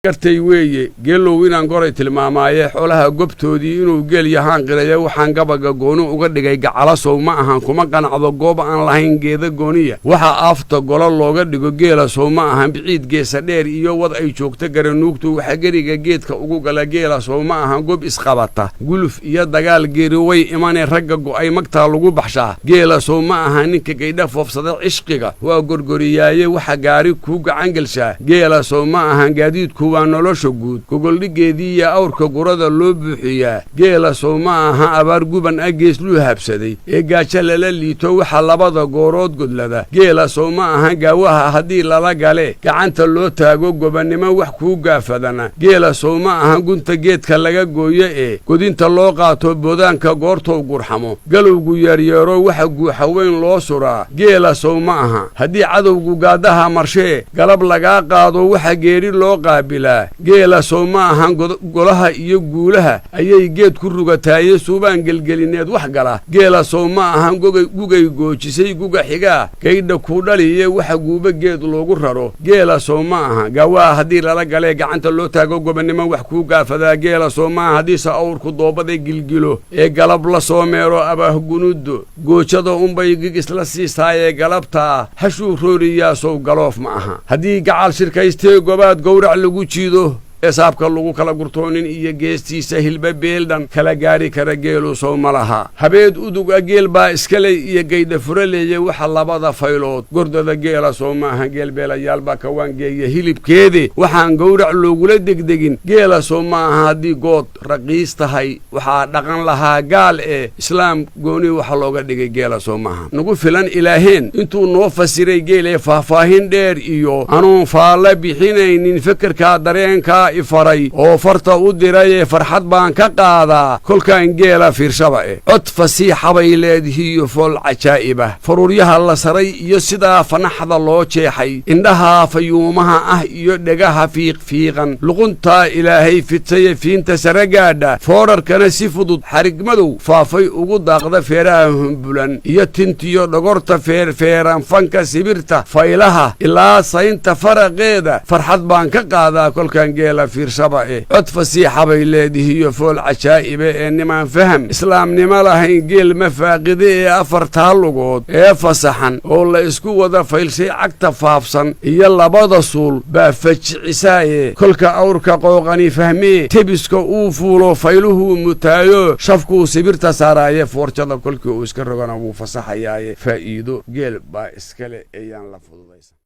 gartay weeye geelow inaan goray tilmaamaaye xoolaha gobtoodii inuu geel yahaan qiraya waxaan gabaga gooni uga dhigay gacalasow ma ahan kuma qanacdo goob aan lahayn geeda gooniya waxa aafta golo looga dhigo geelasow ma ahan biciid geesa dheer iyo wad ay joogto garanuugtu waxa geriga geedka ugu gala geelasow ma ahan gob isqabata guluf iyo dagaal geeri way imanee ragga go'ay magtaa lagu baxshaa geelasow ma ahan ninka gaydha foofsada cishqiga waa gorgoriyaaye waxa gaari kuu gacangelshaa geelasow ma ahan gaadiidku waa nolosha guud gogoldhigeedii iyo awrka gurada loo buuxiyaa geelasow ma aha abaar guban ah geesluu habsaday ee gaajo lala liito waxa labada goorood godlada geelasow ma aha gaawaha haddii lala gale gacanta loo taago gobannimo wax kuu gaafadana geelasow ma aha gunta geedka laga gooyo ee godinta loo qaato boodaanka goortou gurxamo galowgu yeeryeero waxa guuxa weyn loo suraa geelasow ma aha haddii cadowgu gaadaha marshee galab lagaa qaado waxa geeri loo qaabilaa geelasow ma ahan golaha iyo guulaha ayay geed ku rugataaye suubaan gelgelineed wax gala geelasow ma ahan gugay goojisay guga xigaa gaydha kuu dhaliye waxa guuba geed loogu raro geelasow ma aha gaawaa haddii lala galee gacanta loo taago gobannimo wax kuu gaafadaa geelasow ma aha haddiise awrku doobada gilgilo ee galab la soo meero abaah gunuuddo goojada unbay gig isla siistaayee galabtaa hashuu rooriyaasow galoof ma aha haddii gacal shirkaystee gobaad gowrac lagu jiido esaabka lagu kala gurtoonin iyo geestiisa hilba beeldhan kala gaari kara geelusow ma laha habeed uduga geel baa iskaley iyo gaydha furaleeye waxa labada faylood gordada geelasow ma aha geelbeelayaal baa kawaangeeya hilibkeede waxaan gowrac loogula degdegin geelasow ma aha haddii good raqiis tahay waxaa dhaqan lahaa gaal ee islaam gooni waxa looga dhigay geelasow ma aha nagu filan ilaaheen intuu noo fasiray geelee faahfaahin dheer iyo anuun faalla bixinaynin fekerkaa dareenkaa ifaray oo farta u dirayee farxad baan ka qaadaa kolkaan geela fiirshaba cod fasiixa bay leedihiiyo fool cajaa'ibah faruuryaha la saray iyo sidaa fanaxda loo jeexay indhaha fayuumaha ah iyo dhegaha fiiqfiiqan luquntaa ilaahay fidsaye fiinta sare gaadha foorarkana si fudud xarigmadow faafay ugu daaqda feeraha humbulan iyo tintiyo dhogorta feerfeeran fanka sibirta faylaha ilaa saynta faraqeeda farxad baan ka qaadaa kolkaan geela fiirshaba cod fasiixa bay leedihiiyo fool cajaa'ibe ee nimaan faham islaamnimo lahayn geel mafaaqide ee afartaa lugood ee fasaxan oo la isku wada faylshay cagta faafsan iyo labada suul baa fajicisaayee kolka awrka qooqani fahmee tebiska uu fuulo fayluhuu mutaayo shafkuu sibirta saaraaye foorjada kolkii uu iska rogana wuu fasaxayaaye faa'iido geel baa iskale eeyaan la fududaysan